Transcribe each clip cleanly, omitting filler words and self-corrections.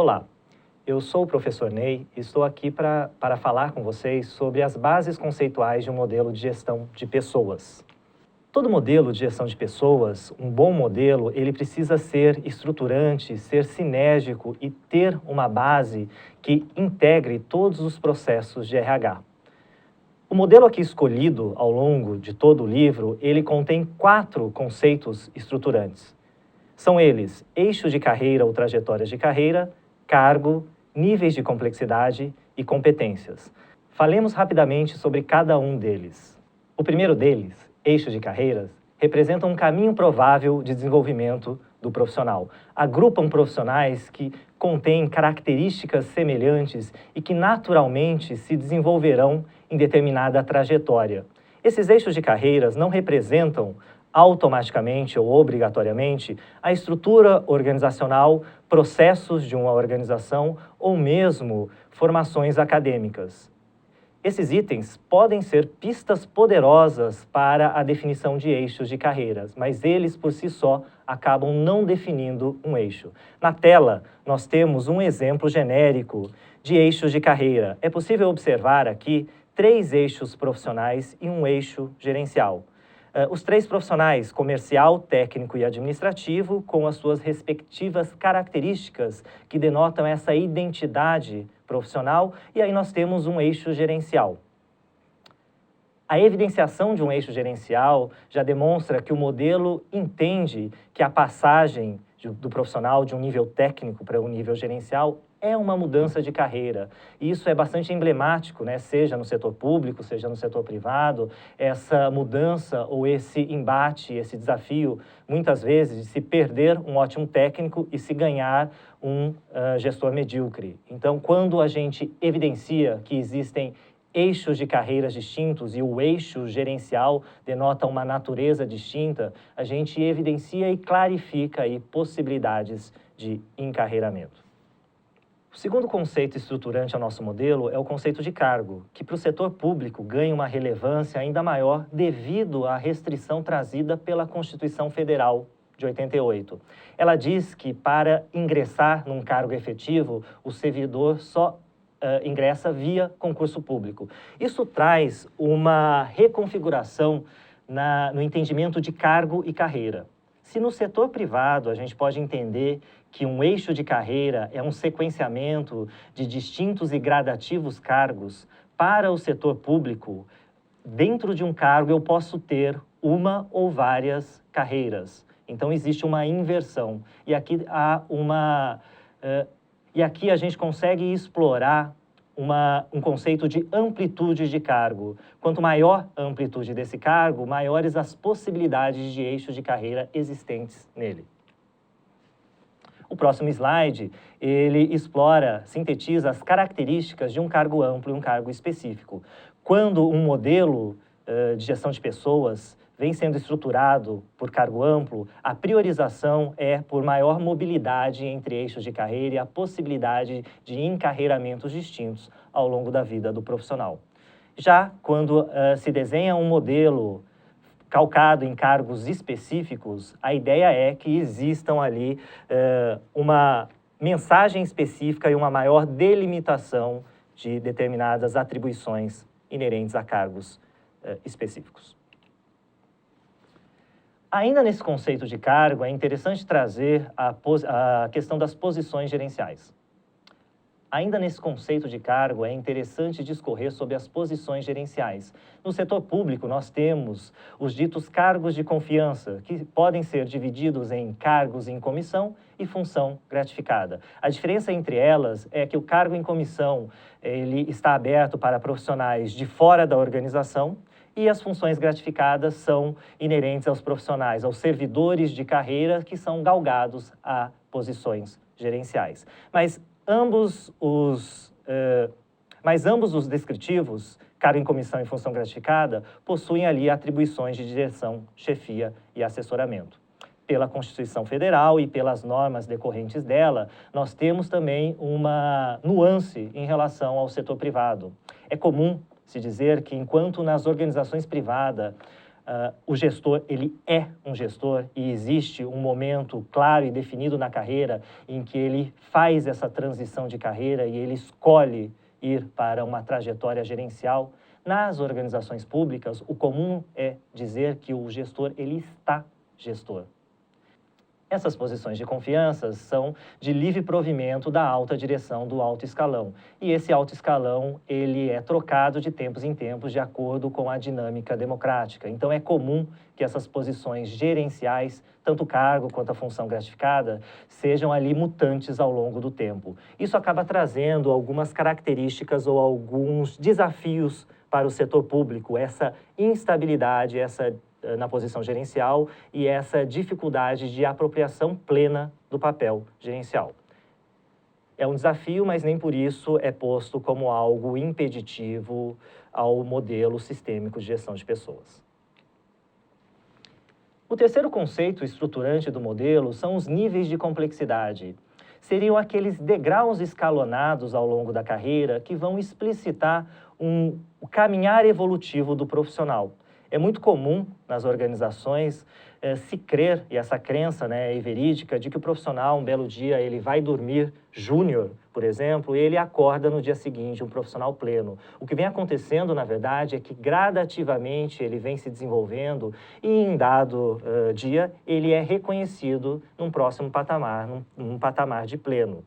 Olá, eu sou o professor Ney e estou aqui para falar com vocês sobre as bases conceituais de um modelo de gestão de pessoas. Todo modelo de gestão de pessoas, um bom modelo, ele precisa ser estruturante, ser sinérgico e ter uma base que integre todos os processos de RH. O modelo aqui escolhido ao longo de todo o livro, ele contém 4 conceitos estruturantes. São eles eixo de carreira ou trajetórias de carreira, cargo, níveis de complexidade e competências. Falemos rapidamente sobre cada um deles. O primeiro deles, eixo de carreiras, representa um caminho provável de desenvolvimento do profissional. Agrupam profissionais que contêm características semelhantes e que naturalmente se desenvolverão em determinada trajetória. Esses eixos de carreiras não representam automaticamente ou obrigatoriamente a estrutura organizacional, processos de uma organização ou mesmo formações acadêmicas. Esses itens podem ser pistas poderosas para a definição de eixos de carreiras, mas eles por si só acabam não definindo um eixo. Na tela, nós temos um exemplo genérico de eixos de carreira. É possível observar aqui 3 eixos profissionais e um eixo gerencial. Os 3 profissionais, comercial, técnico e administrativo, com as suas respectivas características que denotam essa identidade profissional, e aí nós temos um eixo gerencial. A evidenciação de um eixo gerencial já demonstra que o modelo entende que a passagem do profissional de um nível técnico para um nível gerencial é uma mudança de carreira. E isso é bastante emblemático, né? Seja no setor público, seja no setor privado, essa mudança ou esse embate, esse desafio, muitas vezes, de se perder um ótimo técnico e se ganhar um gestor medíocre. Então, quando a gente evidencia que existem eixos de carreiras distintos e o eixo gerencial denota uma natureza distinta, a gente evidencia e clarifica aí possibilidades de encarreiramento. O segundo conceito estruturante ao nosso modelo é o conceito de cargo, que para o setor público ganha uma relevância ainda maior devido à restrição trazida pela Constituição Federal de 88. Ela diz que para ingressar num cargo efetivo, o servidor só ingressa via concurso público. Isso traz uma reconfiguração no entendimento de cargo e carreira. Se no setor privado a gente pode entender que um eixo de carreira é um sequenciamento de distintos e gradativos cargos, para o setor público, dentro de um cargo eu posso ter uma ou várias carreiras. Então existe uma inversão. E aqui a gente consegue explorar um conceito de amplitude de cargo. Quanto maior a amplitude desse cargo, maiores as possibilidades de eixos de carreira existentes nele. O próximo slide, ele explora, sintetiza as características de um cargo amplo e um cargo específico. Quando um modelo de gestão de pessoas vem sendo estruturado por cargo amplo, a priorização é por maior mobilidade entre eixos de carreira e a possibilidade de encarreiramentos distintos ao longo da vida do profissional. Já quando se desenha um modelo calcado em cargos específicos, a ideia é que existam ali uma mensagem específica e uma maior delimitação de determinadas atribuições inerentes a cargos específicos. Ainda nesse conceito de cargo, é interessante trazer a questão das posições gerenciais. Ainda nesse conceito de cargo, é interessante discorrer sobre as posições gerenciais. No setor público, nós temos os ditos cargos de confiança, que podem ser divididos em cargos em comissão e função gratificada. A diferença entre elas é que o cargo em comissão ele está aberto para profissionais de fora da organização, e as funções gratificadas são inerentes aos profissionais, aos servidores de carreira que são galgados a posições gerenciais. Mas ambos os descritivos, cargo em comissão e função gratificada, possuem ali atribuições de direção, chefia e assessoramento. Pela Constituição Federal e pelas normas decorrentes dela, nós temos também uma nuance em relação ao setor privado. É comum se dizer que, enquanto nas organizações privadas o gestor, ele é um gestor e existe um momento claro e definido na carreira em que ele faz essa transição de carreira e ele escolhe ir para uma trajetória gerencial. Nas organizações públicas, o comum é dizer que o gestor, ele está gestor. Essas posições de confiança são de livre provimento da alta direção do alto escalão. E esse alto escalão, ele é trocado de tempos em tempos de acordo com a dinâmica democrática. Então, é comum que essas posições gerenciais, tanto o cargo quanto a função gratificada, sejam ali mutantes ao longo do tempo. Isso acaba trazendo algumas características ou alguns desafios para o setor público, essa instabilidade, na posição gerencial e essa dificuldade de apropriação plena do papel gerencial. É um desafio, mas nem por isso é posto como algo impeditivo ao modelo sistêmico de gestão de pessoas. O terceiro conceito estruturante do modelo são os níveis de complexidade. Seriam aqueles degraus escalonados ao longo da carreira que vão explicitar o caminhar evolutivo do profissional. É muito comum nas organizações se crer, e essa crença é verídica, de que o profissional, um belo dia, ele vai dormir júnior, por exemplo, e ele acorda no dia seguinte um profissional pleno. O que vem acontecendo, na verdade, é que gradativamente ele vem se desenvolvendo e em dado dia ele é reconhecido num próximo patamar, num patamar de pleno.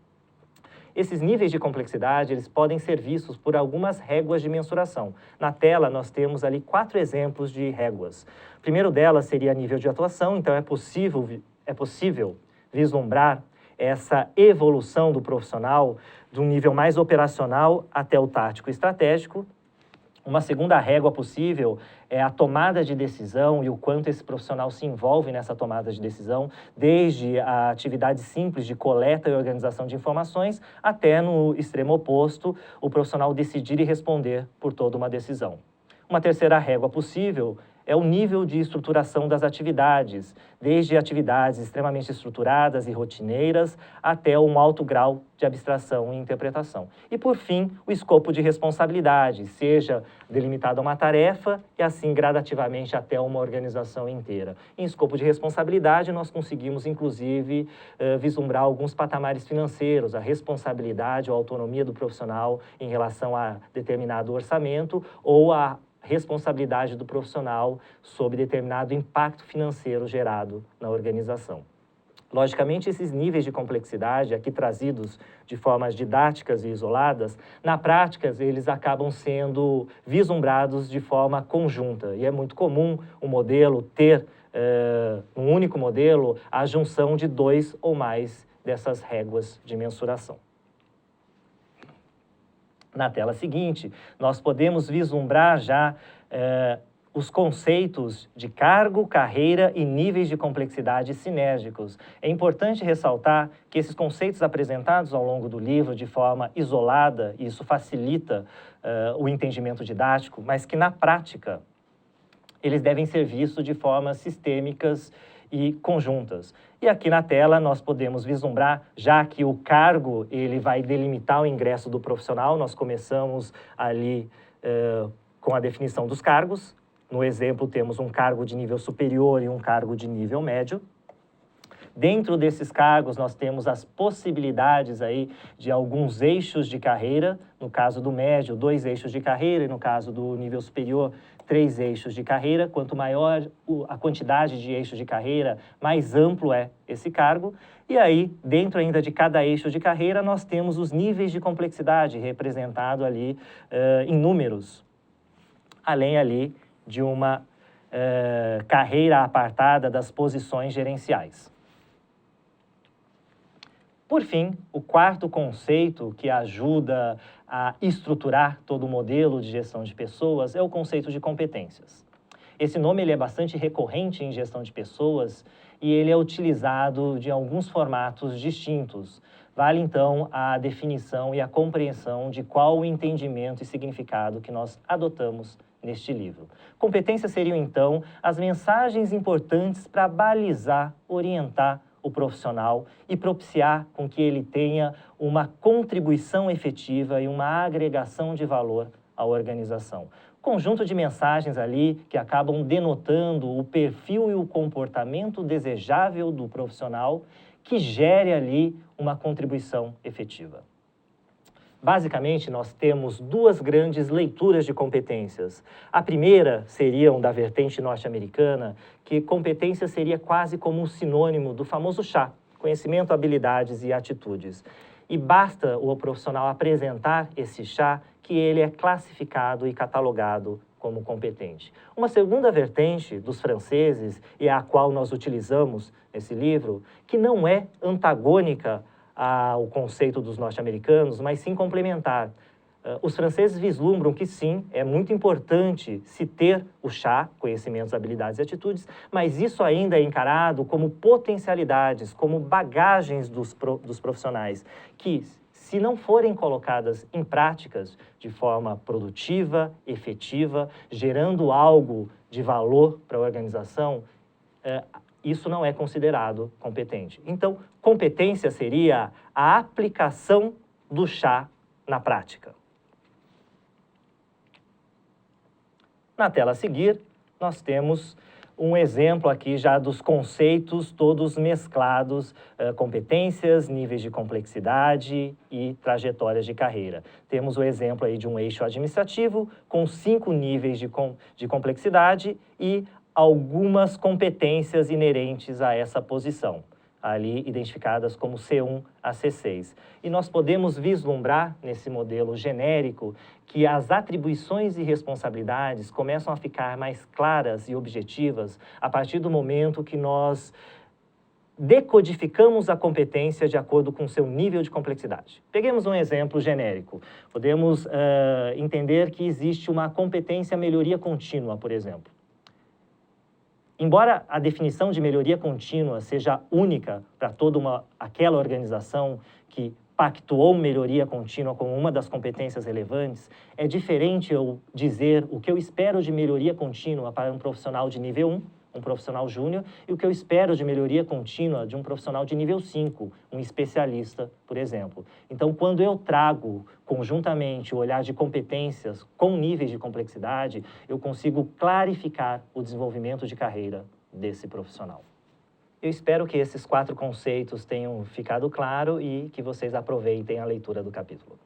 Esses níveis de complexidade, eles podem ser vistos por algumas réguas de mensuração. Na tela, nós temos ali 4 exemplos de réguas. O primeiro delas seria nível de atuação, então é possível vislumbrar essa evolução do profissional de um nível mais operacional até o tático e estratégico. Uma segunda régua possível é a tomada de decisão e o quanto esse profissional se envolve nessa tomada de decisão, desde a atividade simples de coleta e organização de informações, até no extremo oposto, o profissional decidir e responder por toda uma decisão. Uma terceira régua possível é o nível de estruturação das atividades, desde atividades extremamente estruturadas e rotineiras até um alto grau de abstração e interpretação. E, por fim, o escopo de responsabilidade, seja delimitado a uma tarefa e, assim, gradativamente até uma organização inteira. Em escopo de responsabilidade, nós conseguimos, inclusive, vislumbrar alguns patamares financeiros, a responsabilidade ou autonomia do profissional em relação a determinado orçamento ou a responsabilidade do profissional sobre determinado impacto financeiro gerado na organização. Logicamente, esses níveis de complexidade, aqui trazidos de formas didáticas e isoladas, na prática, eles acabam sendo vislumbrados de forma conjunta. E é muito comum o modelo ter, um único modelo, a junção de 2 ou mais dessas réguas de mensuração. Na tela seguinte, nós podemos vislumbrar já os conceitos de cargo, carreira e níveis de complexidade sinérgicos. É importante ressaltar que esses conceitos apresentados ao longo do livro de forma isolada, e isso facilita o entendimento didático, mas que na prática eles devem ser vistos de formas sistêmicas e conjuntas. E aqui na tela nós podemos vislumbrar, já que o cargo ele vai delimitar o ingresso do profissional, nós começamos ali com a definição dos cargos. No exemplo, temos um cargo de nível superior e um cargo de nível médio. Dentro desses cargos, nós temos as possibilidades aí de alguns eixos de carreira, no caso do médio, 2 eixos de carreira, e no caso do nível superior, 3 eixos de carreira. Quanto maior a quantidade de eixos de carreira, mais amplo é esse cargo. E aí, dentro ainda de cada eixo de carreira, nós temos os níveis de complexidade, representado ali em números, além ali de uma carreira apartada das posições gerenciais. Por fim, o quarto conceito que ajuda a estruturar todo o modelo de gestão de pessoas é o conceito de competências. Esse nome ele é bastante recorrente em gestão de pessoas e ele é utilizado de alguns formatos distintos. Vale, então, a definição e a compreensão de qual o entendimento e significado que nós adotamos neste livro. Competências seriam, então, as mensagens importantes para balizar, orientar o profissional e propiciar com que ele tenha uma contribuição efetiva e uma agregação de valor à organização. conjunto de mensagens ali que acabam denotando o perfil e o comportamento desejável do profissional que gere ali uma contribuição efetiva. Basicamente, nós temos duas grandes leituras de competências. A primeira seria da vertente norte-americana, que competência seria quase como um sinônimo do famoso chá, conhecimento, habilidades e atitudes. E basta o profissional apresentar esse chá que ele é classificado e catalogado como competente. Uma segunda vertente dos franceses, e a qual nós utilizamos nesse livro, que não é antagônica ao conceito dos norte-americanos, mas sim complementar. Os franceses vislumbram que sim, é muito importante se ter o chá, conhecimentos, habilidades e atitudes, mas isso ainda é encarado como potencialidades, como bagagens dos profissionais, que, se não forem colocadas em práticas de forma produtiva, efetiva, gerando algo de valor para a organização, isso não é considerado competente. Então, competência seria a aplicação do chá na prática. Na tela a seguir, nós temos um exemplo aqui já dos conceitos todos mesclados, competências, níveis de complexidade e trajetórias de carreira. Temos o exemplo aí de um eixo administrativo com 5 níveis de complexidade e algumas competências inerentes a essa posição, ali identificadas como C1 a C6. E nós podemos vislumbrar, nesse modelo genérico, que as atribuições e responsabilidades começam a ficar mais claras e objetivas a partir do momento que nós decodificamos a competência de acordo com seu nível de complexidade. Peguemos um exemplo genérico. Podemos entender que existe uma competência melhoria contínua, por exemplo. Embora a definição de melhoria contínua seja única para toda aquela organização que pactuou melhoria contínua como uma das competências relevantes, é diferente eu dizer o que eu espero de melhoria contínua para um profissional de nível 1, um profissional júnior, e o que eu espero de melhoria contínua de um profissional de nível 5, um especialista, por exemplo. Então, quando eu trago conjuntamente o olhar de competências com níveis de complexidade, eu consigo clarificar o desenvolvimento de carreira desse profissional. Eu espero que esses 4 conceitos tenham ficado claro e que vocês aproveitem a leitura do capítulo.